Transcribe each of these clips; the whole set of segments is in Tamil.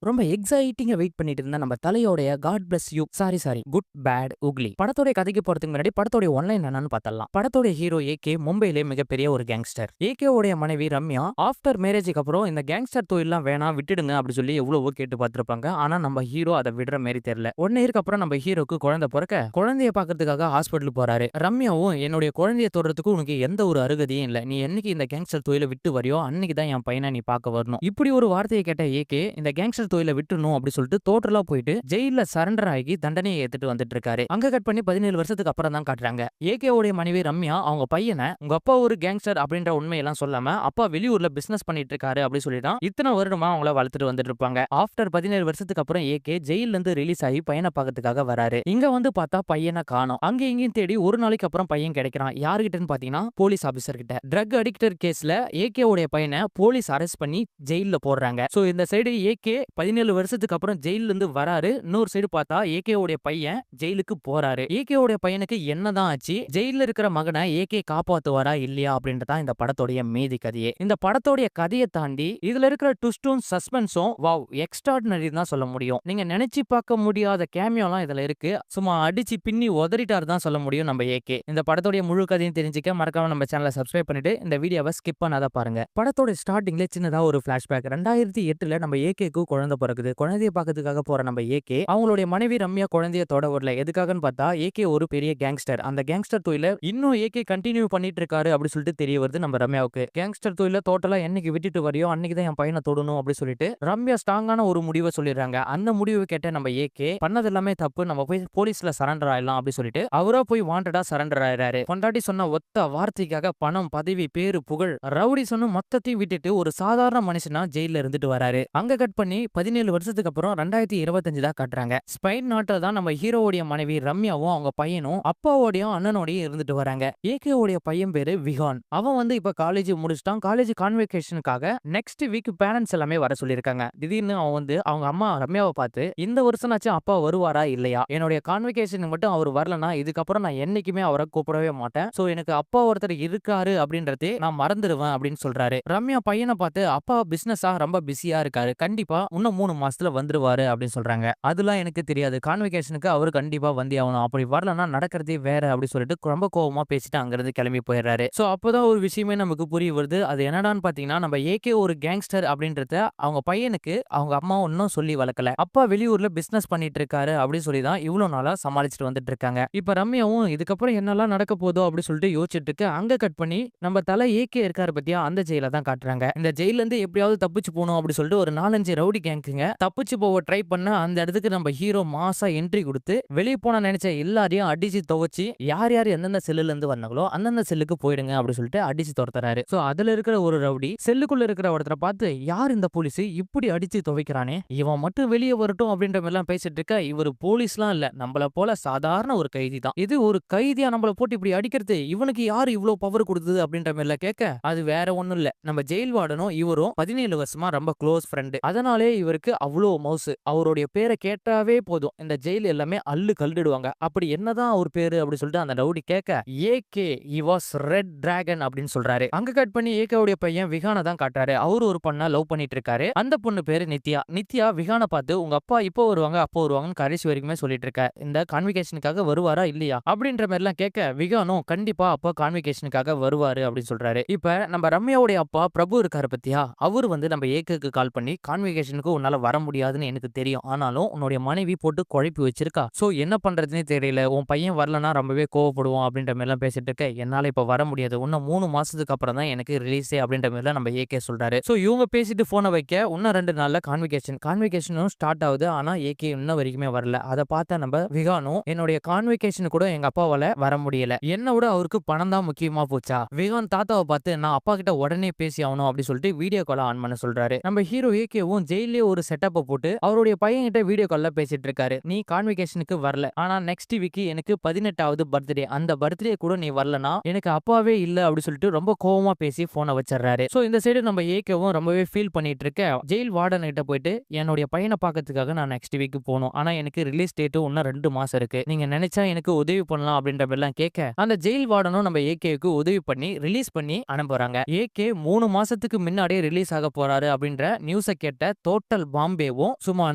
ரொம்ப எக்ஸைட்டிங்கா வெயிட் பண்ணிட்டு இருந்த நம்ம தலையோடைய God bless you sorry good bad ugly படத்தோட கதைக்கு போறதுக்கு முன்னாடி படத்தோட ஒன்லைன் என்னன்னு பார்த்தலாம். படத்தோட ஹீரோ ஏகே மும்பையிலே மிகப்பெரிய ஒரு கேங்ஸ்டர். ஏகே உடைய மனைவி ரம்யா ஆஃப்டர் மேரேஜுக்கு அப்புறம் இந்த கேங்ஸ்டர் தொழிலாம் வேணாம் விட்டுடுங்க அப்படி சொல்லி எவ்வளவோ கேட்டு பார்த்திருப்பாங்க. ஆனா நம்ம ஹீரோ அதை விடுற மாதிரி தெரியல. 1 இயருக்கு அப்புறம் நம்ம ஹீரோக்கு குழந்தை பிறக்க குழந்தைய பாக்குறதுக்காக ஹாஸ்பிட்டல் போறாரு. ரம்யாவும் என்னுடைய குழந்தைய தொடுறதுக்கு உனக்கு எந்த ஒரு அருகதையும் இல்ல, நீ என்னைக்கு இந்த கேங்ஸ்டர் தொழிலை விட்டு வரையோ அன்னைக்கு தான் என் பையனை நீ பார்க்க வரணும். இப்படி ஒரு வார்த்தையை கேட்ட ஏகே இந்த கேங்ஸ்டர் தொழிலை விட்டுணும் அப்படி சொல்லிட்டு டோட்டலா போயிட்டு ஜெயில சரண்டர் ஆகி தண்டனையை ஏத்துட்டு வந்துட்டு இருக்காரு. அங்க கட் பண்ணி 17 வருஷத்துக்கு அப்புறம் தான் காட்டுறாங்க. ஏகே உடைய மனைவி ரம்யா அவங்க பையனை உங்க அப்பா ஒரு கேங்ஸ்டர் அப்படின்ற உண்மையெல்லாம் சொல்லாம அப்பா வெளியூர்ல பிசினஸ் பண்ணிட்டு இருக்காரு அப்படி சொல்லிதான் இத்தனை வருடமா அவங்கள வளர்த்துட்டு வந்துட்டு இருப்பாங்க. ஆஃப்டர் 17 வருஷத்துக்கு அப்புறம் ஏகே ஜெயில இருந்து ரிலீஸ் ஆகி பையனை பார்க்கறதுக்காக வராரு. இங்க வந்து பார்த்தா பையனை காணோம். அங்க இங்கேயும் தேடி ஒரு நாளைக்கு அப்புறம் பையன் கிடைக்கிறான். யாருகிட்டன்னு பாத்தீங்கன்னா போலீஸ் ஆபீசர் கிட்ட. ட்ரக் அடிக்டர் கேஸ்ல ஏகே உடைய பையனை போலீஸ் அரெஸ்ட் பண்ணி ஜெயில போடுறாங்க. சோ இந்த சைடு ஏகே 17 வருஷத்துக்கு அப்புறம் ஜெயில இருந்து வராரு. இன்னொரு சைடு பார்த்தா ஏகே உடைய பையன் ஜெயிலுக்கு போறாரு. ஏகே உடைய பையனுக்கு என்னதான் ஆச்சு, ஜெயில இருக்கிற மகனை ஏகே காப்பாத்துவாரா இல்லையா அப்படின்றதா இந்த படத்தோடைய மீதி கதையே. இந்த படத்தோடைய கதையை தாண்டி இதுல இருக்கிற ட்விஸ்டும் சஸ்பென்ஸும் வாவ் எக்ஸ்ட்ராடினரி தான் சொல்ல முடியும். நீங்க நினைச்சு பார்க்க முடியாத கேமியோலாம் இதுல இருக்கு. சும்மா அடிச்சு பின்னி உதறிட்டார் தான் சொல்ல முடியும் நம்ம ஏகே. இந்த படத்தோடைய முழு கதையும் தெரிஞ்சுக்க மறக்காம நம்ம சேனலை சப்ஸ்கிரைப் பண்ணிட்டு இந்த வீடியோவை ஸ்கிப் பண்ணாத பாருங்க. படத்தோட ஸ்டார்டிங்ல சின்னதா ஒரு பிளாஷ்பேக். 2008ல நம்ம ஏகேக்கு குழந்தை பிறகுது. குழந்தைய பார்க்கறதுக்காக போற நம்ம ஏகே அவங்களுடைய மனைவி ரம்யா குழந்தைய தொட வரல. எதுக்காகன்னு பார்த்தா ஏகே ஒரு பெரிய கேங்ஸ்டர். அந்த கேங்ஸ்டர் தொழில இன்னும் ஏகே கண்டினியூ பண்ணிட்டு இருக்காரு அப்படி சொல்லிட்டு தெரிய வருது நம்ம ரம்யாவுக்கு. கேங்ஸ்டர் தொழில டோட்டலா என்னைக்கு விட்டுட்டு வரையோ அன்னைக்கு தான் என் பையனை தொடணும் அப்படி சொல்லிட்டு ரம்யா ஸ்ட்ராங்கான ஒரு முடிவை சொல்லிடுறாங்க. அந்த முடிவை கேட்ட நம்ம ஏகே பண்ணது எல்லாமே தப்பு, நம்ம போய் போலீஸ்ல சரண்டர் ஆயிடலாம் அப்படி சொல்லிட்டு அவரா போய் வாண்டடா சரண்டர் ஆயிராரு. பொண்டாட்டி சொன்ன ஒத்த வார்த்தைக்காக பணம், பதவி, பேரு, புகழ், ரவுடி சொன்ன மொத்தத்தையும் விட்டுட்டு ஒரு சாதாரண மனுஷனா ஜெயில இருந்துட்டு வராரு. அங்க கட் பண்ணி 17 வருஷத்துக்கு அப்புறம் 2025 தான் காட்டுறாங்க. ஸ்பெயின் நாட்டுல தான் நம்ம ஹீரோவுடைய மனைவி ரம்யாவும் அவங்க பையனும் அப்பாவோடையும் அண்ணனோடையும் இருந்துட்டு வராங்க. ஏகே உடைய பையன் பேரு விகான். அவன் வந்து இப்ப காலேஜ் முடிச்சிட்டான். காலேஜ் கான்வெகேஷனுக்காக நெக்ஸ்ட் வீக் பேரண்ட்ஸ் எல்லாமே வர சொல்லியிருக்காங்க. திடீர்னு அவன் வந்து அவங்க அம்மா ரம்யாவை பார்த்து இந்த வருஷம்னாச்சும் அப்பா வருவாரா இல்லையா, என்னுடைய கான்வெகேஷன் மட்டும் அவர் வரலனா இதுக்கப்புறம் நான் என்னைக்குமே அவரை கூப்பிடவே மாட்டேன். சோ எனக்கு அப்பா ஒருத்தர் இருக்காரு அப்படின்றதே நான் மறந்துடுவேன் அப்படின்னு சொல்றாரு. ரம்யா பையனை பார்த்து அப்பா பிசினஸா ரொம்ப பிஸியா இருக்காரு, கண்டிப்பா இன்னும் 3 மாசத்துல வந்துருவாரு அப்படின்னு சொல்றாங்க. அதெல்லாம் எனக்கு தெரியாது, கான்வெகேஷனுக்கு அவரு கண்டிப்பா வந்தே ஆகணும், அப்படி வரலன்னா நடக்கிறதே வேற அப்படி சொல்லிட்டு ரொம்ப கோவமா பேசிட்டு அங்கிருந்து கிளம்பி போயிடுறாரு. சோ அப்பதான் ஒரு விஷயமே நமக்கு புரிய வருது. அது என்னடான்னு பாத்தீங்கன்னா நம்ம ஏகே ஒரு கேங்ஸ்டர் அப்படின்றத அவங்க பையனுக்கு அவங்க அம்மா ஒன்னும் சொல்லி வளர்க்கல. அப்பா வெளியூர்ல பிசினஸ் பண்ணிட்டு இருக்காரு அப்படின்னு சொல்லி தான் இவ்வளவு நாளா சமாளிச்சுட்டு வந்துட்டு இருக்காங்க. இப்ப ரம்யாவும் இதுக்கப்புறம் என்னெல்லாம் நடக்க போதோ அப்படி சொல்லிட்டு யோசிச்சுட்டு இருக்கு. அங்க கட் பண்ணி நம்ம தலை ஏகே இருக்காரு பத்தியா அந்த ஜெயில தான் காட்டுறாங்க. இந்த ஜெயில இருந்து எப்படியாவது தப்பிச்சு போகணும் அப்படி சொல்லிட்டு ஒரு 4-5 ரவுடி கேங்குங்க தப்பிச்சு போக ட்ரை பண்ண அந்த இடத்துக்கு நம்ம ஹீரோ மாசா என்ட்ரி கொடுத்து வெளியே போன நினைச்ச எல்லாரையும் அடிச்சு துவச்சு யார் யார் எந்தெந்த செல்லுல இருந்து வந்தாங்களோ அந்தந்த செல்லுக்கு போயிடுங்க அப்படி சொல்லிட்டு அடிச்சு துரத்துறாரு. சோ அதுல இருக்கிற ஒரு ரவுடி செல்லுக்குள்ள இருக்கிற ஒருத்தரை பார்த்து யார் இந்த போலீஸ் இப்படி அடிச்சு துவைக்கிறானே, இவன் மட்டும் வெளியே வரட்டும் அப்படின்ற மாதிரி எல்லாம் பேசிட்டு இருக்க. இவர் போலீஸ்லாம் இல்ல, நம்மள போல சாதாரண ஒரு கைதி தான். இது ஒரு கைதியா நம்மள போட்டு இப்படி அடிக்கிறது, இவனுக்கு யாரு இவ்வளவு பவர் கொடுத்தது அப்படின்ற மாதிரி எல்லாம் கேட்க அது வேற ஒண்ணும் இல்ல, நம்ம ஜெயில் வார்டனும் இவரும் 17 வருஷமா ரொம்ப க்ளோஸ் ஃப்ரெண்டு. அதனாலே இவருக்கு அவ்வளோ மவுசு. அவருடைய பேரை கேட்டாவே போதும் இந்த ஜெயில் எல்லாமே அள்ளு கல்லிடுவாங்க. அப்படி என்னதான் அவர் பேரு அப்படி சொல்லிட்டு அந்த ரவுடி கேட்க AK he was red dragon அப்படின்னு சொல்றாரு. அங்க கட் பண்ணி ஏகேவுடைய பையன் விகானை தான் காட்டுறாரு. அவரு ஒரு பொண்ணை லவ் பண்ணிட்டு இருக்காரு. அந்த பொண்ணு பேரு நித்யா. நித்யா விகானை பார்த்து உங்க அப்பா இப்போ வருவாங்க அப்போ வருவாங்கன்னு கடைசி வரைக்குமே சொல்லிட்டு இருக்க. இந்த கான்வெகேஷனுக்காக வருவாரா இல்லையா அப்படின்ற மாதிரி எல்லாம் கேட்க விகானும் கண்டிப்பா அப்பா கான்வெகேஷனுக்காக வருவாரு அப்படின்னு சொல்றாரு. இப்ப நம்ம ரம்யாவுடைய அப்பா பிரபு இருக்காரு பத்தியா, அவர் வந்து நம்ம ஏகேக்கு கால் பண்ணி கான்வெகேஷனுக்கு உன்னால வர முடியாதுன்னு எனக்கு தெரியும், ஆனாலும் உன்னுடைய மனைவி போட்டு குழப்பி வச்சிருக்கா, சோ என்ன பண்றதுன்னே தெரியல, உன் பையன் வரலன்னா ரொம்பவே கோவப்படுவோம் அப்படின்ற மாதிரி எல்லாம் பேசிட்டு இருக்க. என்னால இப்ப வர முடியாது, இன்னும் 3 மாசத்துக்கு அப்புறம் தான் எனக்கு ரிலீஸே அப்படின்ற மாதிரி நம்ம ஏகே சொல்றாரு. சோ இவங்க பேசிட்டு போனை வைக்க இன்னும் 2 நாள்ல கான்வெகேஷனும் ஸ்டார்ட் ஆகுது. ஆனா ஏகே இன்ன வரைக்குமே வரல. அதை பார்த்தா நம்ம விகானும் என்னுடைய கான்வெகேஷன் கூட எங்க அப்பாவால வர முடியல, என்ன விட அவருக்கு பணம் தான் முக்கியமா போச்சா. விகான் தாத்தாவை பார்த்து நான் அப்பா கிட்ட உடனே பேசி ஆகணும் அப்படி சொல்லிட்டு வீடியோ கால் ஆன் பண்ண சொல்றாரு. நம்ம ஹீரோ ஏகேவும் ஜெயிலே ஒரு செட்டப்பை போட்டு அவருடைய பையன் கிட்ட வீடியோ கால்ல பேசிட்டு இருக்காரு. நீ கான்வெகேஷனுக்கு வரல, ஆனா நெக்ஸ்ட் வீக் எனக்கு 18வது பர்த்டே, அந்த பர்த்டே கூட நீ வரலனா எனக்கு அப்பாவே இல்ல அப்படி சொல்லிட்டு ரொம்ப கோவமா பேசி போனை வச்சிடறாரு. சோ இந்த சைடு நம்ம ஏகேவும் ரொம்பவே ஃபீல் பண்ணிட்டு இருக்க. ஜெயில் வார்டன் கிட்ட போயிட்டு என்னுடைய பையனை பார்க்கறதுக்காக நான் நெக்ஸ்ட் வீக் போகணும், ஆனா எனக்கு ரிலீஸ் டேட் இன்னும் 2 மாசம் இருக்கு, நீங்க நினைச்சா எனக்கு உதவி பண்ணலாம் அப்படின்ற மாதிரிலாம் கேட்க அந்த ஜெயில் வார்டனும் நம்ம ஏகேவுக்கு உதவி பண்ணி ரிலீஸ் பண்ணி அனுப்புறாங்க. ஏகே 3 மாசத்துக்கு முன்னாடியே ரிலீஸ் ஆக போறாரு அப்படின்ற நியூஸை கேட்ட டோட்டல் பாம்பேவும் சும்மா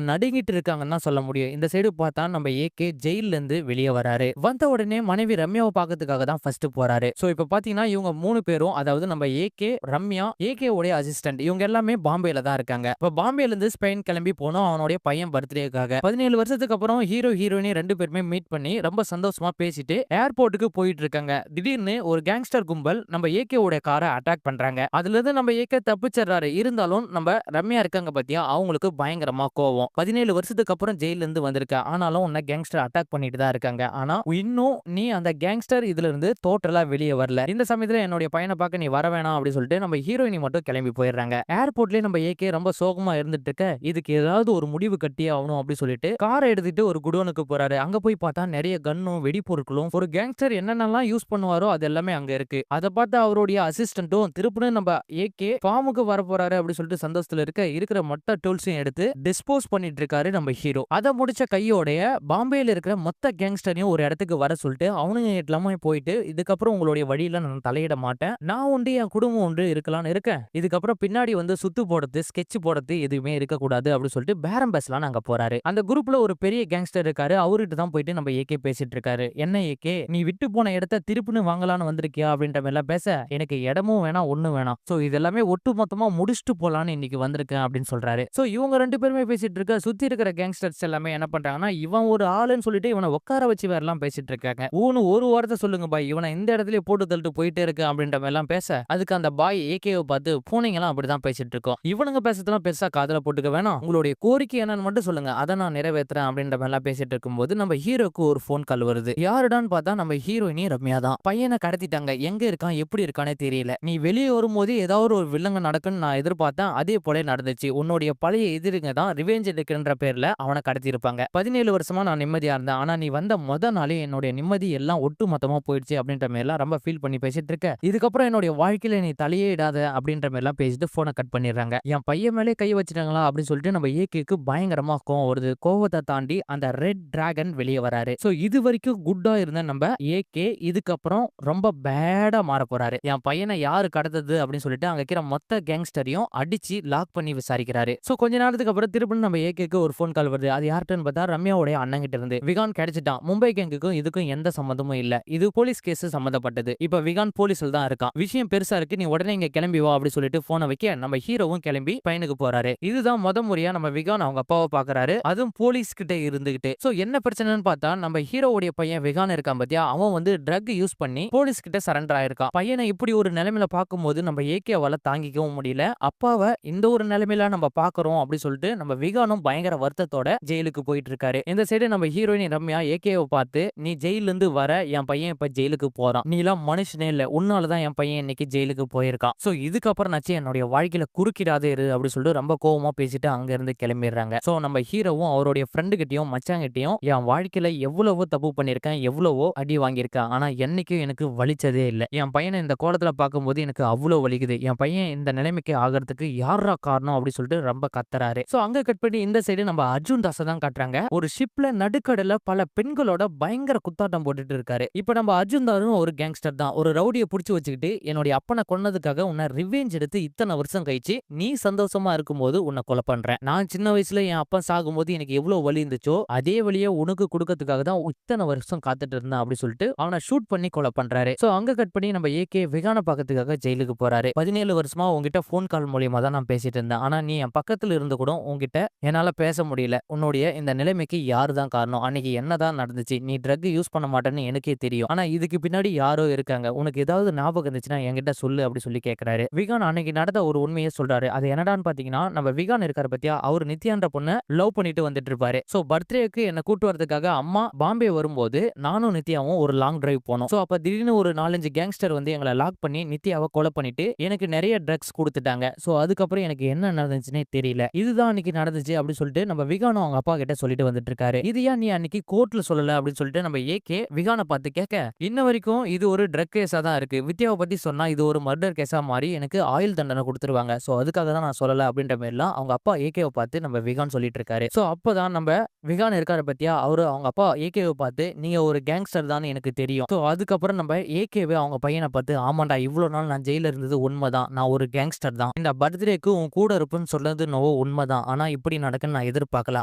நடுங்கிட்டு இருக்காங்கன்னு தான் சொல்ல முடியும். இந்த சைடு பார்த்தா நம்ம ஏகே ஜெயில்ல இருந்து வெளியே வராரு. வந்த உடனே மனைவி ரம்யாவை பார்க்கறதுக்காக தான் ஃபர்ஸ்ட் போறாரு. சோ இப்ப பாத்தீங்கன்னா இவங்க 3 பேரும், அதாவது நம்ம ஏகே, ரம்யா, ஏகே உடைய அசிஸ்டன்ட், இவங்க எல்லாமே பாம்பேல தான் இருக்காங்க. இப்ப பாம்பேல இருந்து ஸ்பெயின் கிளம்பி போனோம் அவனுடைய பையன் பர்த்டேக்காக. 17 வருஷத்துக்கு அப்புறம் ஹீரோ ஹீரோயினி 2 பேருமே மீட் பண்ணி ரொம்ப சந்தோஷமா பேசிட்டு ஏர்போர்ட்டுக்கு போயிட்டு இருக்காங்க. திடீர்னு ஒரு கேங்ஸ்டர் கும்பல் நம்ம ஏகே உடைய காரை அட்டாக் பண்றாங்க. அதுல இருந்து நம்ம ஏகே தப்பிச்சிடறாரு. இருந்தாலும் நம்ம ரம்யா இருக்காங்க பாத்தியா, அவங்களுக்கு பயங்கரமா கோவம். 17 வருஷத்துக்கு அப்புறம் ஜெயில இருந்து வந்திருக்க, ஆனாலும் உன்னை கேங்ஸ்டர் அட்டாக் பண்ணிட்டு தான் இருக்காங்க. ஆனா இன்னும் நீ அந்த கேங்ஸ்டர் இதுல இருந்து டோட்டலா வெளியே வரல. இந்த சமயத்துல என்னுடைய பையனை பார்க்க நீ வர வேணாம் அப்படின்னு சொல்லிட்டு நம்ம ஹீரோயினி மட்டும் கிளம்பி போயிடுறாங்க. ஏர்போர்ட்லயே நம்ம ஏகே ரொம்ப சோகமா இருந்துட்டு இருக்க, இதுக்கு ஏதாவது ஒரு முடிவு கட்டியே ஆகணும் அப்படின்னு சொல்லிட்டு காரை எடுத்துட்டு ஒரு குடோனுக்கு போறாரு. அங்க போய் பார்த்தா நிறைய கன்னும் வெடிப்பொருட்களும், ஒரு கேங்ஸ்டர் என்னென்னலாம் யூஸ் பண்ணுவாரோ அது எல்லாமே அங்க இருக்கு. அதை பார்த்து அவருடைய அசிஸ்டன்ட்டும் திருப்பின்னு நம்ம ஏகே ஃபார்முக்கு வர போறாரு அப்படின்னு சொல்லிட்டு சந்தோஷத்துல இருக்கிற மொத்த டூல்ஸையும் எடுத்து டிஸ்போஸ் பண்ணிட்டு இருக்காரு நம்ம ஹீரோ. அதை முடிச்ச கையோடைய பாம்பேல இருக்கிற மொத்த கேங்ஸ்டரையும் ஒரு இடத்துக்கு வர சொல்லிட்டு அவனுங்க எல்லாமே போயிட்டு, இதுக்கப்புறம் உங்களுடைய வழியில நான் தலையிட மாட்டேன், நான் உண்டு என் குடும்பம் ஒன்று இருக்கலாம்னு இருக்கேன், இதுக்கப்புறம் பின்னாடி வந்து சுத்து போடுறது ஸ்கெட்ச் போடுறது எதுவுமே இருக்கக்கூடாது அப்படின்னு சொல்லிட்டு பேரம் பேசலாம் அங்க போறாரு. அந்த குரூப்ல ஒரு பெரிய கேங்ஸ்டர் இருக்காரு. அவர்கிட்ட தான் போயிட்டு நம்ம ஏகே பேசிட்டு இருக்காரு. என்ன ஏகே, நீ விட்டு போன இடத்த திருப்பின்னு வாங்கலான்னு வந்திருக்கியா அப்படின்ற மாதிரி எல்லாம் பேச, எனக்கு இடமும் வேணாம் ஒண்ணும் வேணாம், சோ இதெல்லாமே ஒட்டு மொத்தமா முடிச்சுட்டு போலான்னு இன்னைக்கு வந்திருக்கேன் அப்படின்னு சொல்றாரு. சோ இவங்க 2 பேருமே பேசிட்டு இருக்க, சுத்தி இருக்கிற கேங்ஸ்டர்ஸ் எல்லாமே என்ன பண்றாங்கன்னா, இவன் ஒரு ஆளுன்னு சொல்லிட்டு இவனை உட்கார வச்சு வேற எல்லாம் பேசிட்டு இருக்காங்க. ஊனு ஒரு வாரத்தை சொல்லுங்க பாய், இவனை இந்த இடத்துல போட்டு தள்ளிட்டு போயிட்டே இருக்கு அப்படின்ற மாதிரி எல்லாம் பேச, அதுக்கு அந்த பாய் ஏகேவை பார்த்து, பூனைங்கெல்லாம் அப்படிதான் பேசிட்டு இருக்கோம், இவனுங்க பேசுறதுலாம் பெருசா காதுல போட்டுக்க வேணாம், உங்களுடைய கோரிக்கை என்னன்னு மட்டும் சொல்லுங்க, அதை நான் நிறைவேற்றுறேன் அப்படின்ற மாதிரி எல்லாம் பேசிட்டு இருக்கும்போது நம்ம ஹீரோக்கு ஒரு போன் கால் வருது. யாருடான்னு பார்த்தா நம்ம ஹீரோயினி ரம்யா தான். பையனை கடத்திட்டாங்க, எங்க இருக்கான் எப்படி இருக்கானே தெரியல, நீ வெளியே வரும்போது ஏதாவது ஒரு வில்லங்க நடக்குன்னு நான் எதிர்பார்த்தேன், அதே போல நடந்துச்சு, உன்னுடைய பழைய எதிரிங்க தான் ரிவெஞ்ச் எடுக்கின்ற பேர்ல அவனை கடத்தி இருப்பாங்க. 17 வருஷமா நான் நிம்மதியா இருந்தேன், ஆனா நீ வந்த நாளே என்னுடைய நிம்மதி எல்லாம் ஒட்டு மொத்தமா போயிடுச்சு அப்படின்ற மாதிரி எல்லாம் ரொம்ப ஃபீல் பண்ணி பேசிட்டு இருக்க, இதுக்கப்புறம் என்னுடைய வாழ்க்கையில நீ தலையே இடாத அப்படின்ற மாதிரி எல்லாம் பேசிட்டு போனை கட் பண்ணிடுறாங்க. என் பையன் மேலே கை வச்சிட்டாங்களா அப்படின்னு சொல்லிட்டு நம்ம ஏகேக்கு பயங்கரமா கோவம் வருது. கோவத்தை தாண்டி அந்த ரெட் டிராகன் வெளியே வராரு. சோ இது வரைக்கும் குட்டா இருந்த நம்ம ஏகே இதுக்கப்புறம் ரொம்ப பேடா மாற போறாரு. என் பையனை யாரு கடத்தது அப்படின்னு சொல்லிட்டு அங்க இருக்கிற மொத்த கேங்ஸ்டரையும் அடிச்சு லாக் பண்ணி விசாரிக்கிறாரு. சோ கொஞ்ச நேரத்துக்கு அப்புறம் திருப்பி நம்ம ஏகேக்கு ஒரு போன் கால் வருது. அது யார்கிட்டன்னு பார்த்தா ரம்யாவுடைய அண்ணன் கிட்ட இருந்து. விகான் கிடைச்சிட்டான், மும்பை கேங்குக்கும் இதுக்கும் எந்த சம்மந்தமும் இல்ல, இது போலீஸ் கேஸ் சம்பந்தப்பட்டது, இப்ப விகான் போலீஸ்ல தான் இருக்கான், விஷயம் பெருசா இருக்கு, நீ உடனே இங்க கிளம்பி வா அப்படி சொல்லிட்டு போனை வைக்க நம்ம ஹீரோவும் கிளம்பி பையனுக்கு போறாரு. இதுதான் முறையா நம்ம விகான் அவங்க அப்பாவை பாக்குறாரு, அதுவும் போலீஸ் கிட்ட இருந்துகிட்டு. சோ என்ன பிரச்சனைன்னு பார்த்தா நம்ம ஹீரோவுடைய பையன் விகான் இருக்கான் பாத்தியா, அவன் வந்து ட்ரக் யூஸ் பண்ணி போலீஸ் கிட்ட சரண்டர் ஆயிருக்கான். பையனை இப்படி ஒரு நிலைமையில பார்க்கும்போது நம்ம ஏகேவால தாங்கிக்கவும் முடியல, அப்பாவை இந்த ஒரு நிலைமையில நம்ம பாக்குறோம் அப்படி சொல்லிட்டு நம்ம விகானும் பயங்கர வருத்தத்தோட ஜெயிலுக்கு போயிட்டு இருக்காரு. இந்த சைடு நம்ம ஹீரோயின் ரம்யா ஏகேவை பார்த்து, நீ ஜெயில இருந்து வர, என் பையன் இப்ப ஜெயிலுக்கு போறான், நீ எல்லாம் மனுஷனே இல்ல, உன்னாலதான் என் பையன் இன்னைக்கு ஜெயிலுக்கு போயிருக்கான், சோ இதுக்கப்புறம் நாச்சு என்னுடைய வாழ்க்கையில குறுக்கிடாதே இரு அப்படி சொல்லிட்டு ரொம்ப கோவமா பேசிட்டு அங்க இருந்து கிளம்பிடுறாங்க. சோ நம்ம ஹீரோவும் அவருடைய ஃப்ரெண்டு கிட்டயும் மச்சாங்கிட்டயும், என் வாழ்க்கையில எவ்வளவோ தப்பு பண்ணிருக்கேன், எவ்வளவோ அடி வாங்கியிருக்கேன், ஆனா என்னைக்கும் எனக்கு வலிச்சதே இல்ல, என் பையனை இந்த கோலத்துல பார்க்கும்போது எனக்கு அவ்வளவு வலிக்குது, என் பையன் இந்த நிலைமைக்கு ஆகிறதுக்கு யாரா காரணம் அப்படி சொல்லிட்டு ரொம்ப கத்துறாரு. சோ அங்க கட் பண்ணி இந்த சைடு நம்ம அர்ஜுன் தாஸை தான் காட்டுறாங்க. ஒரு ஷிப்ல நடுக்கடல பல பெண்களோட பயங்கர குத்தாட்டம் போட்டுட்டு இருக்காரு. இப்ப நம்ம அர்ஜுன் தாஸும் ஒரு கேங்ஸ்டர் தான். ஒரு ரவுடியை புடிச்சு வச்சுக்கிட்டு, என்னுடைய அப்பனை கொன்னதுக்காக உன்னை ரிவெஞ்ச் எடுத்து இத்தனை வருஷம் கழிச்சு நீ சந்தோஷமா இருக்கும்போது உன்னை கொலை பண்றேன், நான் சின்ன வயசுல என் அப்பா சாகும்போது எனக்கு எவ்வளவு வலி இருந்துச்சோ அதே வழியை உனக்கு கொடுக்கறதுக்காக தான் இத்தனை வருஷம் காத்துட்டு இருந்தேன் அப்படி சொல்லிட்டு அவனை ஷூட் பண்ணி கொலை பண்றாரு. சோ அங்க கட் பண்ணி நம்ம ஏகே விகான பாக்கிறதுக்காக ஜெயிலுக்கு போறாரு. 17 வருஷமா உங்ககிட்ட போன் கால் மூலியமா தான் நான் பேசிட்டு இருந்தேன், ஆனா நீ என் பக்கத்துல இருந்து கூட உங்ககிட்ட என்னால பேச முடியல, உன்னுடைய இந்த நிலைமைக்கு யாரு தான் காரணம், அன்னைக்கு என்னதான் நடந்துச்சு, நீ ட்ரக் யூஸ் பண்ண மாட்டேன்னு எனக்கே தெரியும், ஆனா இதுக்கு பின்னாடி யாரோ இருக்காங்க, உனக்கு ஏதாவது ஞாபகம் இருந்துச்சுன்னா என்கிட்ட சொல்லு அப்படி சொல்லி கேட்கிறாரு. விகான் அன்னைக்கு நடந்த ஒரு உண்மையை சொல்றாரு. அது என்னடான்னு பாத்தீங்கன்னா, நம்ம விகான் இருக்காரு பத்தியா, அவர் நித்யான்ற பொண்ணு லவ் பண்ணிட்டு வந்துட்டு இருப்பாரு. சோ பர்த்டேக்கு என்ன கூட்டு வரதுக்காக அம்மா பாம்பே வரும்போது நானும் நித்யாவும் ஒரு லாங் டிரைவ் போனோம். சோ அப்ப திடீர்னு ஒரு 4-5 கேங்ஸ்டர் வந்து எங்களை லாக் பண்ணி நித்யாவை கொலை பண்ணிட்டு எனக்கு நிறைய ட்ரக்ஸ் கொடுத்துட்டாங்க. சோ அதுக்கப்புறம் எனக்கு என்ன நடந்துச்சுன்னே தெரியல, இதுதான் அன்னைக்கு நடந்துச்சு அப்படி சொல்லிட்டு நம்ம விகானும் அவங்க அப்பா கிட்ட சொல்லிட்டு வந்துட்டு இருக்காரு. இது ஏன் நீ அன்னைக்கு கோர்ட்ல சொல்லல அப்படின்னு சொல்லிட்டு நம்ம ஏகே விகானை பார்த்து கேட்க, இன்ன வரைக்கும் இது ஒரு ட்ரக் கேஸா தான் இருக்கு, வித்யாவை பத்தி சொன்னா இது ஒரு மர்டர் கேஸா மாறி எனக்கு ஆயுள் தண்டனை கொடுத்துருவாங்க, சோ அதுக்காக தான் நான் சொல்லல அப்படின்ற மாதிரி எல்லாம் அவங்க அப்பா ஏகேவை பார்த்து நம்ம விகான் சொல்லிட்டு இருக்காரு. சோ அப்பதான் நம்ம விகான் இருக்காரு பத்தியா, அவரு அவங்க அப்பா ஏகேவை பார்த்து, நீங்க ஒரு கேங்ஸ்டர் தான் எனக்கு தெரியும், சோ அதுக்கப்புறம் நம்ம ஏகேவை அவங்க பையனை பார்த்து, ஆமாண்டா இவ்வளவு நாள் நான் ஜெயில இருந்தது உண்மைதான், நான் ஒரு கேங்ஸ்டர் தான், இந்த பர்த்டேக்கு உன் கூட இருப்புன்னு சொன்னது நோ என்னவோ உண்மைதான். ஆனா இப்படி நடக்குன்னு நான் எதிர்பார்க்கல.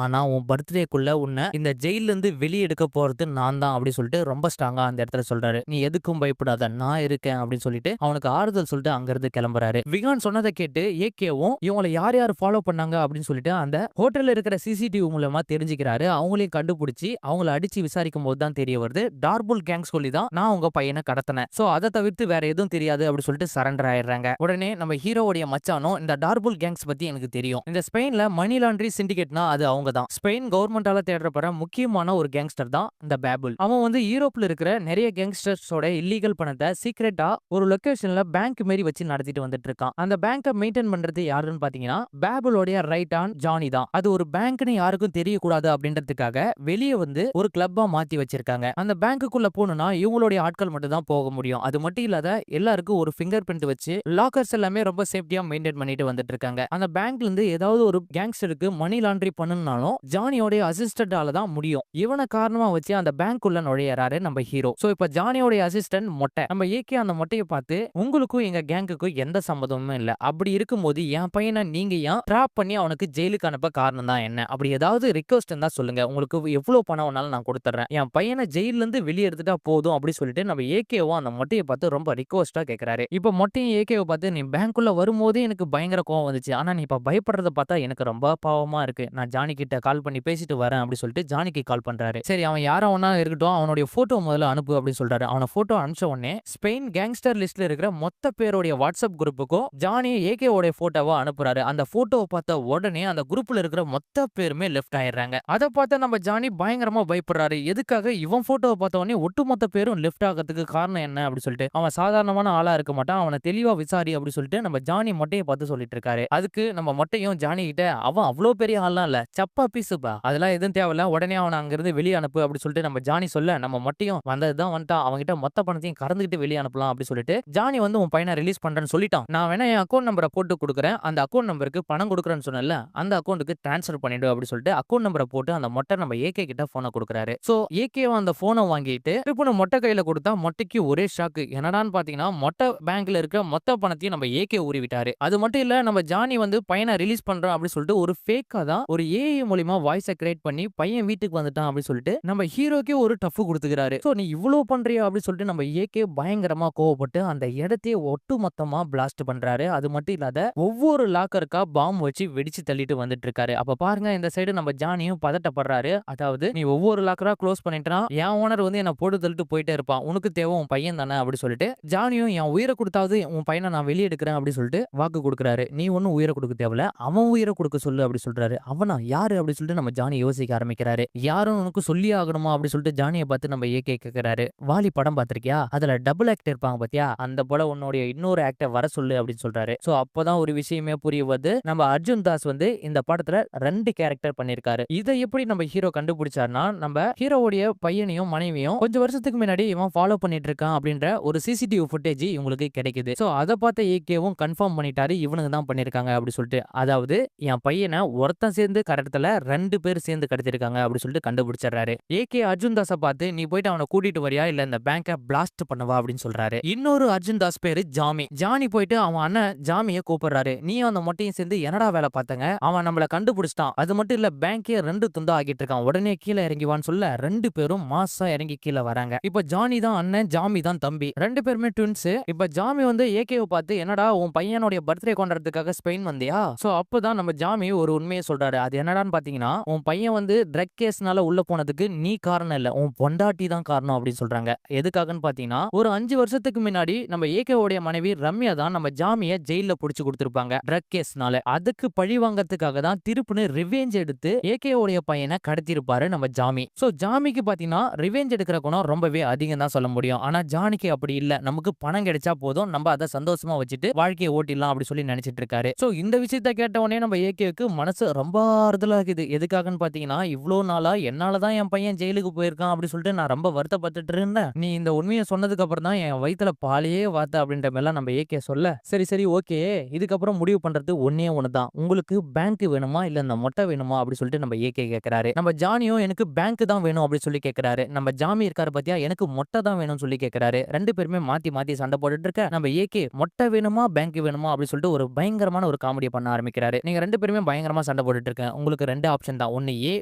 ஆனா உன் பர்த்டேக்குள்ள உன்னை இந்த ஜெயில்ல இருந்து வெளிய எடுக்க போறது நான் தான் அப்படின்னு சொல்லிட்டு ரொம்ப ஸ்ட்ராங்கா அந்த இடத்துல சொல்றாரு. நீ எதுக்கும் பயப்படாத, நான் இருக்கேன் அப்படின்னு சொல்லிட்டு அவனுக்கு ஆறுதல் சொல்லிட்டு அங்கிருந்து கிளம்புறாரு. விகான் சொன்னதை கேட்டு ஏகேவும் இவங்களை யார் யார் ஃபாலோ பண்ணாங்க அப்படின்னு சொல்லிட்டு அந்த ஹோட்டல்ல இருக்கிற சிசிடிவி மூலமா தெரிஞ்சுக்கிறாரு. அவங்களையும் கண்டுபிடிச்சி அவங்கள அடிச்சு விசாரிக்கும் போது தான் தெரிய வருது, டார்புல் கேங் சொல்லி தான் நான் உங்க பையனை கடத்தினேன். சோ அதை தவிர்த்து வேற எதுவும் தெரியாது அப்படின்னு சொல்லிட்டு சரண்டர் ஆயிடுறாங்க. உடனே நம்ம ஹீரோவுடைய மச்சானோ இந்த டார்புல் கேங்ஸ் பத்தி எனக்கு தெரியும், இந்த ஸ்பெயின்ல மணி லாண்டரி சிண்டிகேட்னா அது அவங்க தான், ஸ்பெயின் கவர்மெண்டால தேடப்படுற முக்கியமான ஒரு கேங்ஸ்டர் தான் இந்த பேபுல். அவன் வந்து யூரோப்ல இருக்கிற நிறைய கேங்ஸ்டர்ஸோட இல்லீகல் பணத்தை சீக்ரெட்டா ஒரு லொகேஷன்ல பேங்க் மாரி வச்சு நடத்திட்டு வந்துட்டு இருக்கான். அந்த பேங்கை மெயின்டைன் பண்றது யாருன்னு பாத்தீங்கன்னா பேபுலோடைய ரைட் ஆன் ஜானி தான். அது ஒரு பேங்க்னு யாருக்கும் தெரியக்கூடாது அப்படின்றதுக்காக வெளியே வந்து ஒரு கிளப்பா மாத்தி வச்சிருக்காங்க. அந்த பேங்க்குள்ள போகணும்னா இவங்களுடைய ஆட்கள் மட்டும் தான் போக முடியும். அது மட்டும் இல்லாத எல்லாருக்கும் ஒரு ஃபிங்கர் பிரிண்ட் வச்சு லாக்கர்ஸ் எல்லாமே ரொம்ப சேஃப்டியா மெயின்டைன் பண்ணிட்டு வந்துட்டு இருக்காங்க. அந்த பேங்க்ல இருந்து ஏதாவது ஒரு கேங்ஸ்டருக்கு மணி லாண்டரி பண்ணணும்னாலும் ஜானியோட அசிஸ்டன்டால தான் முடியும். இவனை காரணமா வச்சு அந்த பேங்க் உள்ள நுழையறாரு நம்ம ஹீரோ. சோ இப்ப ஜானியோட அசிஸ்டன்ட் மொட்டை. நம்ம ஏகே அந்த மொட்டையை பார்த்து உங்களுக்கும் எங்க கேங்குக்கும் எந்த சம்பந்தமும் இல்ல, அப்படி இருக்கும்போது என் பையனை நீங்க ஏன் ட்ராப் பண்ணி அவனுக்கு ஜெயிலுக்கு அனுப்ப காரணம் தான் என்ன, அப்படி ஏதாவது ரிக்வெஸ்ட் இருந்தா சொல்லுங்க, உங்களுக்கு எவ்வளவு பணம் வேணாலும் நான் கொடுத்துறேன், என் பையனை ஜெயில இருந்து வெளியே எடுத்துட்டா போதும் அப்படி சொல்லிட்டு நம்ம ஏகேவும் அந்த மொட்டையை பார்த்து ரொம்ப ரிக்வெஸ்டா கேட்கிறாரு. இப்ப மொட்டையும் ஏகேவை பார்த்து நீ பேங்க்குள்ள வரும்போதே எனக்கு பயங்கர கோவம் வந்துச்சு, ஆனா நீ இப்ப பயப்படுறத பார்த்தா எனக்கு ரொம்ப பாவமா இருக்கு, நான் ஜானி கிட்ட கால் பண்ணி பேசிட்டு வரேன் அப்படி சொல்லிட்டு ஜானிக்கு கால் பண்றாரு. சரி அவன் யாரா ஒன்னா இருக்கட்டும், அவனுடைய போட்டோ முதல்ல அனுப்பு அப்படின்னு சொல்றாரு. அவன போட்டோ அனுப்பிச்ச உடனே ஸ்பெயின் கேங்ஸ்டர் லிஸ்ட்ல இருக்கிற மொத்த பேருடைய வாட்ஸ்அப் குரூப்புக்கும் ஜானி ஏகேவோட போட்டோவை அனுப்புறாரு. அந்த போட்டோவை பார்த்த உடனே அந்த குரூப்ல இருக்கிற மொத்த பேருமே லெஃப்ட் ஆயிடுறாங்க. அதை பார்த்து நம்ம ஜானி பயங்கரமா பயப்படுறாரு. எதுக்காக இவன் போட்டோவை பார்த்த உடனே ஒட்டுமொத்த பேரும் லெஃப்ட் ஆகிறதுக்கு காரணம் என்ன அப்படி சொல்லிட்டு, அவன் சாதாரணமான ஆளா இருக்க மாட்டான், அவனை தெளிவா விசாரி அப்படி சொல்லிட்டு நம்ம ஜானி மொட்டையை பார்த்து சொல்லிட்டு இருக்காரு. அதுக்கு நம்ம மொட்டையும் ஜானி கிட்ட அவன் அவ்வளோ பெரிய ஆள்லாம் இல்ல, சப்பா பீஸுப்பா, அதெல்லாம் எதுவும் தேவையில்ல, உடனே அவனை அங்கிருந்து வெளியே அனுப்பு அப்படி சொல்லிட்டு நம்ம ஜானி சொல்ல நம்ம மொட்டையும் வந்ததுதான் வந்துட்டான், அவன்கிட்ட மொத்த பணத்தையும் கறந்துகிட்டு வெளியே அனுப்பலாம் அப்படி சொல்லிட்டு ஜானி வந்து உன் பையனை ரிலீஸ் பண்றேன்னு சொல்லிட்டான், நான் வேணா என் அக்கௌண்ட் நம்பரை போட்டு கொடுக்குறேன், அந்த அக்கௌண்ட் நம்பருக்கு பணம் கொடுக்குறேன்னு சொன்னல அந்த அக்கௌண்ட்டுக்கு டிரான்ஸ்ஃபர் பண்ணிடு அப்படி சொல்லிட்டு அக்கௌண்ட் நம்பரை போட்டு அந்த மொட்டை நம்ம ஏகே கிட்ட போனை கொடுக்குறாரு. சோ ஏகேவும் அந்த போனை வாங்கிட்டு இப்போ மொட்டை கையில கொடுத்தா மொட்டைக்கு ஒரே ஷாக்கு. என்னடான்னு பாத்தீங்கன்னா மொட்டை பேங்க்ல இருக்க மொத்த பணத்தையும் நம்ம ஏகே ஊறிவிட்டாரு. அது மட்டும் இல்ல நம்ம ஜானி வந்து பையனை ரிலீஸ் பண்றோம் அப்படி சொல்லிட்டு ஒரு ஃபேக்கா தான் ஒரு ஏஐ மூலமா வாய்ஸை கிரியேட் பண்ணி பையன் வீட்டுக்கு வந்துட்டான் அப்படி சொல்லிட்டு நம்ம ஹீரோக்கே ஒரு டஃப் கொடுத்துக்கிறாரு. சோ நீ இவ்வளவு பண்றியா அப்படி சொல்லிட்டு நம்ம ஏகே பயங்கரமா கோவப்பட்டு அந்த இடத்தையே ஒட்டு மொத்தமா பிளாஸ்ட் பண்றாரு. அது மட்டும் இல்லாத ஒவ்வொரு லாக்கருக்கா பாம்பு வச்சு வெடிச்சு தள்ளிட்டு வந்துட்டு இருக்காரு. அப்ப பாருங்க இந்த சைடு நம்ம ஜானியும் பதட்டப்படுறாரு. அதாவது நீ ஒவ்வொரு லாக்கரா க்ளோஸ் பண்ணிட்டா என் ஓனர் வந்து என்ன போட்டு தள்ளிட்டு போயிட்டே இருப்பான், உனக்கு தேவை உன் பையன் தானே அப்படி சொல்லிட்டு ஜானியும் என் உயிரை கொடுத்தாவது உன் பையனை நான் வெளியே எடுக்கிறேன் அப்படி சொல்லிட்டு வாக்கு கொடுக்குறாரு. நீ ஒன்னும் உயிரை கொடுக்க தேவையில்ல, அவன் உயிரை கொடுக்க சொல்லு அப்படி சொல்றாரு. அவனா யாரு அப்படி சொல்லிட்டு நம்ம ஜானி யோசிக்க ஆரம்பிக்கிறாரு. யாரும் உனக்கு சொல்லி ஆகணுமா அப்படி சொல்லிட்டு ஜானியை பார்த்து நம்ம ஏகே கேட்கிறாரு. வாலி படம் பார்த்திருக்கியா, அதுல டபுள் ஆக்டர் இருப்பாங்க பாத்தியா, அந்த போல உன்னுடைய இன்னொரு ஆக்டர் வர சொல்லு அப்படின்னு சொல்றாரு. சோ அப்பதான் ஒரு விஷயமே புரிய வருது, நம்ம அர்ஜுன் தாஸ் வந்து இந்த படத்துல 2 கேரக்டர் பண்ணிருக்காரு. இதை எப்படி நம்ம ஹீரோ கண்டுபிடிச்சார்னா நம்ம ஹீரோவுடைய பையனையும் மனைவியும் கொஞ்சம் வருஷத்துக்கு முன்னாடி இவன் ஃபாலோ பண்ணிட்டு இருக்கான் அப்படின்ற ஒரு சிசிடிவி ஃபுட்டேஜ் இவங்களுக்கு கிடைக்குது. சோ அதை பார்த்த ஏகேவும் கன்ஃபார்ம் பண்ணிட்டாரு இவனுக்கு தான் பண்ணிருக்காங்க அப்படி சொல்லிட்டு, அதாவது என் பையனை ஒருத்தன் சேர்ந்து கடத்தல 2 பேர் சேர்ந்து கடத்திருக்காங்க அப்படி சொல்லிட்டு கண்டுபிடிச்சாரு. ஏகே அர்ஜுன் தாஸை பார்த்து நீ போயிட்டு அவனை கூட்டிட்டு வரியா இல்ல இந்த பேங்கை பிளாஸ்ட் பண்ணவா அப்படின்னு சொல்றாரு. இன்னொரு அர்ஜுன் தாஸ் பேரு ஜாமி. ஜானி போயிட்டு அவன் அண்ணன் ஜாமியை கூப்பிடுறாரு. நீ அந்த மொட்டையும் சேர்ந்து என்னடா வேலை பார்த்தங்க, அவன் நம்மள கண்டுபிடிச்சிட்டான், அது மட்டும் இல்ல பேங்கே 2 துண்டா ஆகிட்டு இருக்கான், உடனே கீழே இறங்கிவான்னு சொல்ல 2 பேரும் மாசா இறங்கி கீழே வராங்க. இப்ப ஜானி தான் அண்ணன், ஜாமி தான் தம்பி, 2 பேருமே ட்வின்ஸ். இப்ப ஜாமி வந்து ஏகேவை பார்த்து என்னடா உன் பையனுடைய பர்த்டே கொண்டாடுறதுக்காக ஸ்பெயின் வந்தியா? சோ அப்பதான் நம்ம ஜாமி ஒரு உண்மையை சொல்றாரு. அது என்னடான்னு பாத்தீங்கன்னா உன் பையன் வந்து ட்ரக் கேஸ்னால உள்ள போனதுக்கு நீ காரணம் இல்ல, உன் பொண்டாட்டி தான் காரணம் அப்படின்னு சொல்றாங்க. எதுக்காகன்னு பாத்தீங்கன்னா ஒரு 5 வருஷத்துக்கு முன்னாடி நம்ம ஏகேவுடைய மனைவி ரம்யா தான் நம்ம ஜாமியை ஜெயில புடிச்சு கொடுத்திருப்பாங்க ட்ரக் கேஸ்னால. அதுக்கு பழி வாங்கறதுக்காக தான் திருப்புன்னு ரிவெஞ்ச் எடுத்து ஏகேவுடைய பையனை கடத்திருப்பாரு நம்ம ஜாமி. சோ ஜாமிக்கு பாத்தீங்கன்னா ரிவெஞ்ச் எடுக்கிற குணம் ரொம்பவே அதிகம் தான் சொல்ல முடியும். ஆனா ஜானிக்கு அப்படி இல்ல, நமக்கு பணம் கிடைச்சா போதும், நம்ம அதை சந்தோஷமா வச்சுட்டு வாழ்க்கையை ஓட்டிடலாம் அப்படி சொல்லி நினைச்சிட்டு இருக்காரு. சோ இந்த விஷயத்த கேட்ட உடனே நம்ம ஏகேவுக்கு மனசு ரொம்ப ஆறுதலா இருக்குது. எதுக்காகன்னு பாத்தீங்கன்னா இவ்வளவு நாளா என்னாலதான் என் பையன் ஜெயிலுக்கு போயிருக்கான் அப்படி சொல்லிட்டு நான் ரொம்ப வருத்தப்பட்டுட்டு இருந்தேன், நீ இந்த உண்மையை சொன்னதுக்கு அப்புறம் தான் என் வயித்துல பாலையே வாத்த அப்படின்ற மாதிரிலாம் நம்ம ஏகே சொல்ல, சரி சரி ஓகே, இதுக்கப்புறம் முடிவு பண்றது ஒன்னே ஒண்ணுதான், உங்களுக்கு பேங்க் வேணுமா இல்ல இந்த மொட்டை வேணுமா அப்படி சொல்லிட்டு நம்ம ஏகே கேட்கிறாரு. நம்ம ஜானியும் எனக்கு பேங்க் தான் வேணும் அப்படி சொல்லி கேட்கிறாரு. நம்ம ஜாமி இருக்காரு பாத்தியா, எனக்கு மொட்டை தான் வேணும்னு சொல்லி கேட்கிறாரு. 2 பேருமே மாத்தி மாத்தி சண்டை போட்டுட்டு இருக்க நம்ம ஏகே மொட்டை வேணுமா பேங்க் வேணுமா அப்படி சொல்லிட்டு ஒரு பயங்கரமான ஒரு காமெடி பண்ண ஆரம்பிக்கிறாரு. நிக்கிறாரு. நீங்க 2 பேருமே பயங்கரமா சண்டை போட்டுட்டு இருக்கீங்க. உங்களுக்கு 2 ஆப்ஷன் தான். ஒண்ணு ஏ,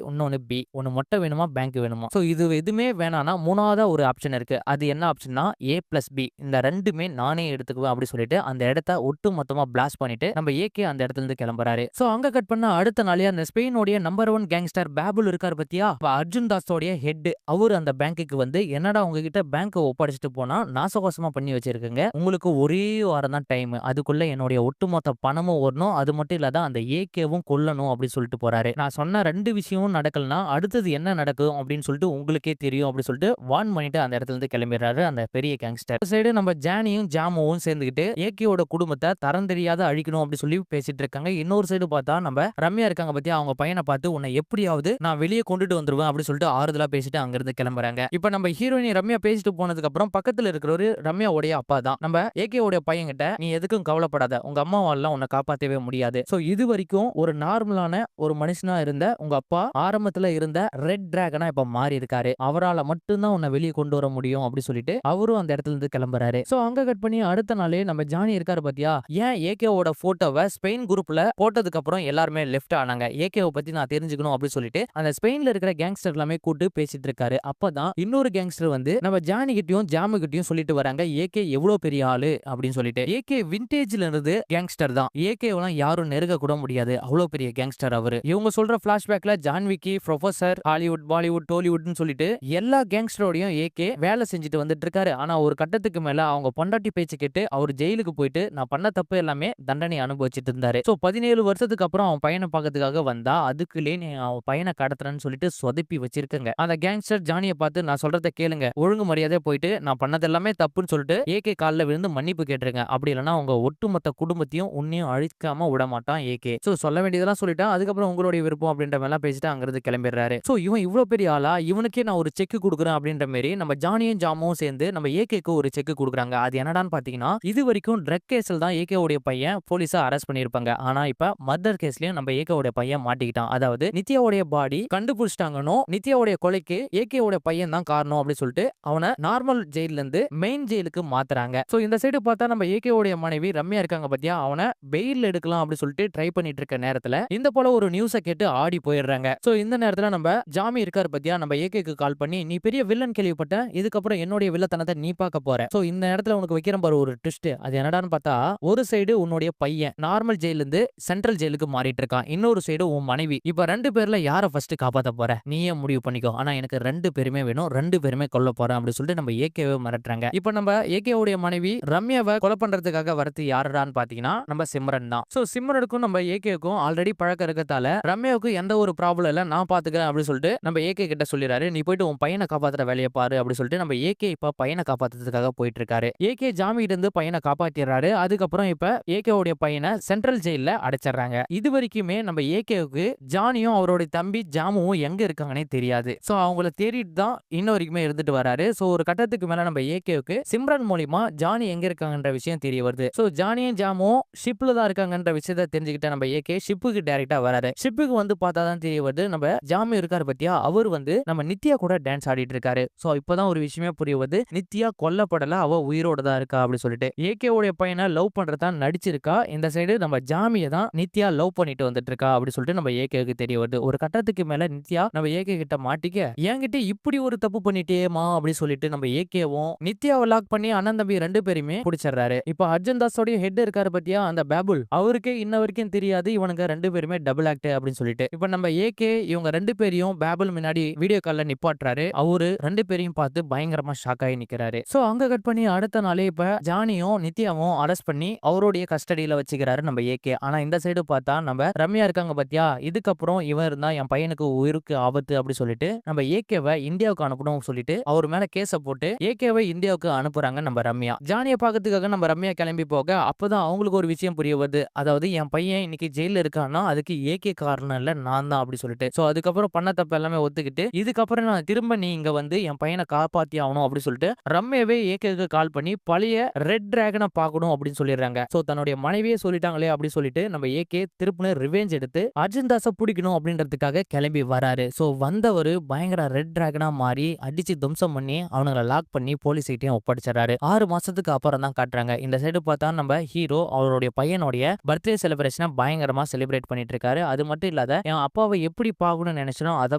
இன்னொன்னு பி. ஒண்ணு மொட்டை வேணுமா, பேங்க் வேணுமா? சோ இது எதுவுமே வேணாம்னா 3வதா ஒரு ஆப்ஷன் இருக்கு. அது என்ன ஆப்ஷன்னா A+B. இந்த 2மே நானே எடுத்துக்குவேன் அப்படி சொல்லிட்டு அந்த இடத்த ஒட்டு மொத்தமா பிளாஸ்ட் பண்ணிட்டு நம்ம ஏகே அந்த இடத்துல இருந்து கிளம்புறாரு. சோ அங்க கட் பண்ண அடுத்த நாளே அந்த ஸ்பெயினோட நம்பர் 1 கேங்ஸ்டர் பேபுல் இருக்காரு பத்தியா, அர்ஜுன் தாஸோடைய ஹெட். அவர் அந்த பேங்க்குக்கு வந்து என்னடா உங்ககிட்ட பேங்க் ஒப்படைச்சிட்டு போனா நாசகோசமா பண்ணி வச்சிருக்கீங்க. உங்களுக்கு ஒரே வாரம் தான் டைம். அதுக்குள்ள என்னுடைய ஒட்டுமொத்த பணமும் வரணும். அது மட்டும் இல்லாத அந்த ஏகேவும் கொல்லணும் அப்படி சொல்லிட்டு போறாரு. நான் சொன்ன 2 விஷயமும் நடக்கலனா அடுத்தது என்ன நடக்கும் அப்படின்னு சொல்லிட்டு உங்களுக்கே தெரியும் அப்படி சொல்லிட்டு வார்ன் பண்ணிட்டு அந்த இடத்துல இருந்து கிளம்பிடுறாரு அந்த பெரிய கேங்ஸ்டர். சைடு நம்ம ஜானியும் ஜாமோவும் சேர்ந்துக்கிட்டு ஏகேவோட குடும்பத்தை தரம் தெரியாத அழிக்கணும் அப்படி சொல்லி பேசிட்டு இருக்காங்க. இன்னொரு சைடு பார்த்தா நம்ம ரம்யா இருக்காங்க பத்தி அவங்க பையனை பார்த்து உன்னை எப்படியாவது நான் வெளியே கொண்டுட்டு வந்துருவேன் அப்படி சொல்லிட்டு ஆறுதலா பேசிட்டு அங்க இருந்து கிளம்புறாங்க. இப்ப நம்ம ஹீரோயினி ரம்யா பேசிட்டு போனதுக்கு அப்புறம் பக்கத்துல இருக்கிறவரு ரம்யாவுடைய அப்பா தான். நம்ம ஏகேவோட பையன் கிட்ட நீ எதுக்கும் கவலைப்படாத, உங்க அம்மாவால உன்னை காப்பாத்தவே முடியாது. சோ இது வரைக்கும் ஒரு நார்மலான ஒரு மனுஷனா இருந்த உங்க அப்பா ஆரம்பத்துல இருந்த ரெட் டிராகனா இப்ப மாறி இருக்காரு. அவரால மட்டும்தான் உன்னை வெளியே கொண்டு வர முடியும் அப்படி சொல்லிட்டு அவரும் அந்த இடத்துல இருந்து கிளம்புறாரு. சோ அங்க கட் பண்ணி அடுத்த நாளே நம்ம ஜானி இருக்காரு பாத்தியா, ஏன் ஏகேவோட போட்டோவை ஸ்பெயின் குரூப்ல போட்டதுக்கு அப்புறம் எல்லாருமே லெஃப்ட் ஆனாங்க. ஏகேவை பத்தி நான் தெரிஞ்சுக்கணும் அப்படி சொல்லிட்டு அந்த ஸ்பெயின்ல இருக்கிற கேங்ஸ்டர் எல்லாமே கூட்டு பேசிட்டு இருக்காரு. அப்பதான் இன்னொரு கேங்ஸ்டர் வந்து நம்ம ஜானி கிட்டயும் ஜாமு கிட்டயும் சொல்லிட்டு வராங்க ஏகே எவ்வளவு பெரிய ஆளு அப்படின்னு சொல்லிட்டு. ஏகே விண்டேஜ்ல இருந்து கேங்ஸ்டர் தான். ஏகேவெல்லாம் யாரும் நெருங்க கூட முடியாது, அவ்வளவு பெரிய கேங்ஸ்டர் அவரு. இவங்க சொல்ற பிளாஷ்பேக்ல ஜான்விக்கி, ப்ரொஃபசர், ஹாலிவுட், பாலிவுட், டோலிவுட்னு சொல்லிட்டு எல்லா கேங்ஸ்டரோடையும் ஏகே வேலை செஞ்சுட்டு வந்துட்டு இருக்காரு. ஆனா ஒரு கட்டத்துக்கு மேல அவங்க பொண்டாட்டி பேச்சு கேட்டு அவர் ஜெயிலுக்கு போயிட்டு நான் பண்ண தப்பு எல்லாமே தண்டனை அனுபவிச்சுட்டு இருந்தாரு. சோ 17 வருஷத்துக்கு அப்புறம் அவன் பையனை பார்க்கறதுக்காக வந்தா அதுக்குள்ளே நீ அவன் பையனை கடத்துறன்னு சொல்லிட்டு சொதப்பி வச்சிருக்கங்க. அந்த கேங்ஸ்டர் ஜானியை பார்த்து நான் சொல்றதை கேளுங்க, ஒழுங்கு மரியாதையா போயிட்டு நான் பண்ணது எல்லாமே தப்புன்னு சொல்லிட்டு ஏகே காலில் விழுந்து மன்னிப்பு கேட்டிருங்க. அப்படி இல்லைன்னா உங்க ஒட்டுமொத்த குடும்பத்தையும் உன்னையும் அழிக்காம விட மாட்டான் ஏகே. சோ சொல்ல வேண்டியதெல்லாம் சொல்லிட்டா அதுக்கப்புறம் உங்களுடைய விருப்பம் அப்படின்ற மாதிரி பேசிட்டு அங்கிருந்து கிளம்பிடுறாரு. சோ இவன் இவ்வளவு பெரிய ஆளா, இவனுக்கே நான் ஒரு செக் கொடுக்குறேன் அப்படின்ற மாதிரி நம்ம ஜானியும் ஜாமும் சேர்ந்து நம்ம ஏகேக்கு ஒரு செக் கொடுக்குறாங்க. அது என்னடான்னு பாத்தீங்கன்னா இது வரைக்கும் ட்ரக் கேஸ்ல தான் ஏகே உடைய பையன் போலீஸா அரெஸ்ட் பண்ணிருப்பாங்க. ஆனா இப்ப மர்டர் கேஸ்லயும் நம்ம ஏகே உடைய பையன் மாட்டிக்கிட்டான். அதாவது நித்யாவுடைய பாடி கண்டுபிடிச்சிட்டாங்கன்னு நித்யாவுடைய கொலைக்கு ஏகே உடைய பையன் தான் காரணம் அப்படின்னு சொல்லிட்டு அவனை நார்மல் ஜெயில இருந்து மெயின் ஜெயிலுக்கு மாத்துறாங்க. சோ இந்த சைடு பார்த்தா நம்ம ஏகே உடைய மனைவி ரம்யா இருக்காங்க பத்தியா, அவனை பெயில் எடுக்கலாம் அப்படி சொல்லிட்டு ட்ரை பண்ணிட்டு இருக்க நேரத்துல இந்த போல ஒரு நியூஸை கேட்டு ஆடி போயிடுறாங்க. சோ இந்த நேரத்துல நம்ம ஜாமி இருக்காரு பத்தியா, நம்ம ஏகேக்கு கால் பண்ணி நீ பெரிய வில்லன் கேள்விப்பட்ட, இதுக்கப்புறம் என்னுடைய வில்லத்தனத்தை நீ பார்க்க போற. சோ இந்த இடத்துல உனக்கு வைக்கிற பாரு ஒரு ட்விஸ்ட். அது என்னடான்னு பார்த்தா ஒரு சைடு உன்னுடைய பையன் நார்மல் ஜெயில இருந்து சென்ட்ரல் ஜெயிலுக்கு மாறிட்டு இருக்கான், இன்னொரு சைடு உன் மனைவி. இப்ப 2 பேர்ல யாரை ஃபர்ஸ்ட் காப்பாத்த போற நீயே முடிவு பண்ணிக்கோ. ஆனா எனக்கு 2 பேருமே வேணும், 2 பேருமே கொல்ல போறேன் அப்படி சொல்லிட்டு நம்ம ஏகேவை மிரட்டுறாங்க. இப்ப நம்ம ஏகேவுடைய மனைவி ரம்யாவை கொலை பண்றதுக்காக வரது யாருடான்னு பாத்தீங்கன்னா நம்ம சிம்ரன் தான். சோ சிம்ரனுக்கும் நம்ம ஏகேவுக்கும் ஆல்ரெடி பழக்கம் இருக்கத்தால ரம்யாவுக்கு எந்த ஒரு ப்ராப்ளம் இல்ல, நான் பாத்துக்கிறேன் அப்படி சொல்லிட்டு நம்ம ஏகே கிட்ட சொல்லிடுறாரு, நீ போயிட்டு உன் பையனை காப்பாத்துற வேலையை பாரு அப்படி சொல்லிட்டு நம்ம ஏகே இப்ப பையனை காப்பாத்துறதுக்காக போயிட்டு இருக்காரு. ஏகே ஜாமி கிட்ட இருந்து பையனை காப்பாத்திடுறாரு. அதுக்கப்புறம் இப்ப ஏகே உடைய பையனை சென்ட்ரல் ஜெயில அடைச்சிடறாங்க. இது வரைக்குமே நம்ம ஏகேவுக்கு ஜானியும் அவருடைய தம்பி ஜாமுவும் எங்க இருக்காங்கன்னே தெரியாது. சோ அவங்கள தேடிட்டு தான் இன்ன வரைக்குமே இருந்துட்டு வராரு. சோ ஒரு கட்டத்துக்கு மேல நம்ம ஏகேவுக்கு சிம்ரன் மூலியமா ஜானி எங்க இருக்காங்கன்ற விஷயம் தெரிய வருது. சோ ஜானியும் ஜாமும் ஷிப்ல தான் இருக்காங்கன்ற விஷயத்தை தெரிஞ்சுக்கிட்ட நம்ம ஏகே ஷிப்புக்கு டைரக்டா வராரு. ஷிப்புக்கு வந்து பார்த்தாதான் தெரிய வருது நம்ம ஜாமி இருக்காரு பத்தியா, அவர் வந்து நம்ம நித்யா கூட டான்ஸ் ஆடிட்டு இருக்காரு. சோ இப்பதான் ஒரு விஷயமே புரிய வருது, நித்யா கொல்லப்படல, அவ உயிரோட தான் இருக்கா அப்படி சொல்லிட்டு. ஏகே உடைய பையனை லவ் பண்றதா நடிச்சிருக்கா. இந்த சைடு நம்ம ஜாமியை தான் நித்யா லவ் பண்ணிட்டு வந்துட்டு இருக்கா அப்படி சொல்லிட்டு நம்ம ஏகேவுக்கு தெரிய வருது. ஒரு கட்டத்துக்கு மேல நித்யா நம்ம ஏகே கிட்ட மாட்டிக்க என்கிட்ட இப்படி ஒரு தப்பு பண்ணிட்டேமா அப்படி சொல்லிட்டு நம்ம ஏகேவும் நித்யாவை லாக் பண்ணி அண்ணன் தம்பி 2 பேருமே பிடிச்சிடுறாரு. இப்ப அர்ஜுன் தாஸோட ஹெட் இருக்காரு பத்தியா அந்த பேபுல், அவருக்கே இன்ன வரைக்கும் தெரியாது இவனுங்க 2 பேருமே டபுள் ஆக்ட் அப்படின்னு சொல்லிட்டு. இப்ப நம்ம ஏகே இவங்க 2 பேரையும் பேபுல் முன்னாடி வீடியோ கால்ல நிப்பாட்டுறாரு. அவரு 2 பேரையும் பார்த்து பயங்கரமா ஷாக் ஆகி நிக்கிறாரு. சோ அங்க கட் பண்ணி அடுத்த நாளே இப்ப ஜானியும் நித்யாவும் அரெஸ்ட் பண்ணி அவருடைய கஸ்டடியில வச்சுக்கிறாரு நம்ம ஏகே. ஆனா இந்த சைடு பார்த்தா நம்ம ரம்யா இருக்காங்க பத்தியா, இதுக்கப்புறம் இவன் இருந்தா என் பையனுக்கு உயிருக்கு ஆபத்து அப்படி சொல்லிட்டு நம்ம ஏகேவை இந்தியாவுக்கு அனுப்பணும் சொல்லிட்டு அவர் மேல கேஸ போட்டு ஏகேவை இந்தியாவுக்கு அனுப்புறாங்க நம்ம ரம்யா. ஜானியை பார்க்கறதுக்காக நம்ம ரம்யா கிளம்பி போக அப்பதான் அவங்களுக்கு ஒரு விஷயம் புரிய வருது, அதாவது என் பையன் இன்னைக்கு ஜெயில இருக்கான்னா அதுக்கு ஏகே காரணம் இல்ல நான் தான் அப்படி சொல்லிட்டு. சோ அதுக்கப்புறம் பண்ண தப்பு எல்லாமே ஒத்துக்கிட்டு இதுக்கப்புறம் நான் திரும்ப நீ இங்க வந்து என் பையனை காப்பாத்தி ஆகணும் அப்படி சொல்லிட்டு ரம்யாவே ஏகேக்கு கால் பண்ணி பழைய ரெட் டிராகனை பார்க்கணும் அப்படின்னு சொல்லிடுறாங்க. சோ தன்னுடைய மனைவியே சொல்லிட்டாங்களே அப்படி சொல்லிட்டு நம்ம ஏகே திருப்பின ரிவெஞ்ச் எடுத்து அர்ஜுன் தாஸை பிடிக்கணும் அப்படின்றதுக்காக கிளம்பி வராரு. சோ வந்தவரு பயங்கர ரெட் டிராகனா மாறி அடிச்சு தும்சம் பண்ணி அவனுங்களை லாக் பண்ணி போலீஸ் கிட்டையும் ஒப்படைச்சாரு. 6 மாசத்துக்கு அப்புறம் தான் காட்டுறாங்க. இந்த சைடு பார்த்தா நம்ம ஹீரோ அவருடைய பையனுடைய பர்த்டே செலிப்ரேஷன் செலிப்ரேஷன பயங்கரமா செலிப்ரேட் பண்ணிட்டு இருக்காரு. அது மட்டும் இல்லாத என் அப்பாவை எப்படி பார்க்கணும்னு நினைச்சனோ அத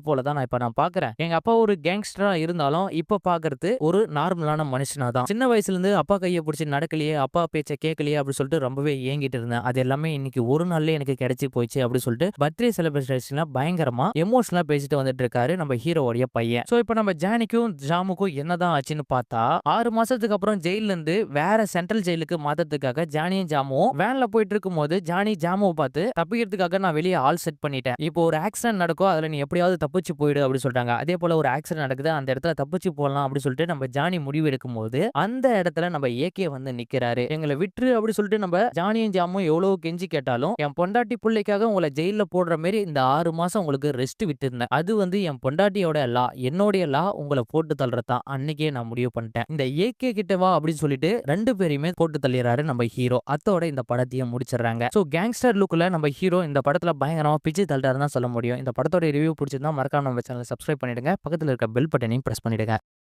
போல தான் நான் பார்க்கிறேன். எங்க அப்பா ஒரு கேங்ஸ்டரா இருந்தாலும் இப்ப பார்க்கறது ஒரு நார்மலான மனுஷனா தான். சின்ன வயசுல இருந்து அப்பா கைய பிடிச்சு நடக்கலையே, அப்பா பேச்ச கேட்கலையே அப்படின்னு சொல்லிட்டு ரொம்பவே ஏங்கிட்டு இருந்தேன். அது எல்லாமே இன்னைக்கு ஒரு நாள்லயே எனக்கு கிடைச்சு போயிடுச்சு அப்படின்னு சொல்லிட்டு பர்த்டே செலிப்ரேஷன்ல பயங்கரமா எமோஷனலா பேசிட்டு வந்துட்டு இருக்காரு நம்ம ஹீரோவோட பையன். சோ இப்போ நம்ம ஜானிக்கும் ஜாமுக்கும் என்னதான் ஆச்சுன்னு பார்த்தா 6 மாசத்துக்கு அப்புறம் ஜெயில இருந்து வேற சென்ட்ரல் ஜெயிலுக்கு மாத்ததுக்காக ஜானியும் ஜாமுவும் வேன்ல போயிட்டு இருக்கும்போது ஜானி ஜாமுவை பார்த்து தப்பிக்கிறதுக்காக நான் வெளியே ஆல் செட் பண்ணிட்டேன். இப்போ ஒரு ஆக்சிடென்ட் நடக்கும், அதுல நீ எப்படியாவது தப்பிச்சு போயிடு அப்படின்னு சொல்லிட்டாங்க. அதே போல ஒரு ஆக்சிடென்ட் நடக்குது, அந்த இடத்துல தப்பிச்சு போடலாம் அப்படின்னு சொல்லிட்டு நம்ம ஜானி முடிவு எடுக்கும் போது அந்த இடத்துல நம்ம ஏகே வந்து நிக்கிறாரு. எங்களை விட்டுரு அப்படி சொல்லிட்டு நம்ம ஜானியும் ஜாமும் எவ்வளவு கெஞ்சி கேட்டாலும் என் பொண்டாட்டி பிள்ளைக்காக உங்களை ஜெயில போடுற மாதிரி இந்த 6 மாசம் உங்களுக்கு ரெஸ்ட் விட்டுருந்தேன். அது வந்து என் பொண்டாட்டியோட லா, என்னோடைய லா, உங்களை போட்டு தள்ளுறதான் அன்னைக்கே நான் முடிவு பண்ணிட்டேன். இந்த ஏகே கிட்ட வா அப்படின்னு சொல்லிட்டு 2 பேரையுமே போட்டு தள்ளிடுறாரு நம்ம ஹீரோ. அத்தோட இந்த படத்தையும் முடிச்சிடுறாங்க. சோ கேங்ஸ்டர் லுக்ல நம்ம ஹீரோ இந்த படத்துல பயங்கரமா பிச்சு தள்ளுறாருன்னு சொல்ல முடியும். இந்த படத்தோட ரிவ்யூ பிடிச்சிருந்தா மறக்காம நம்ம சேனலை சப்ஸ்கிரைப் பண்ணிடுங்க. பக்கத்துல இருக்க பெல் பட்டனையும் பிரஸ் பண்ணிடுங்க.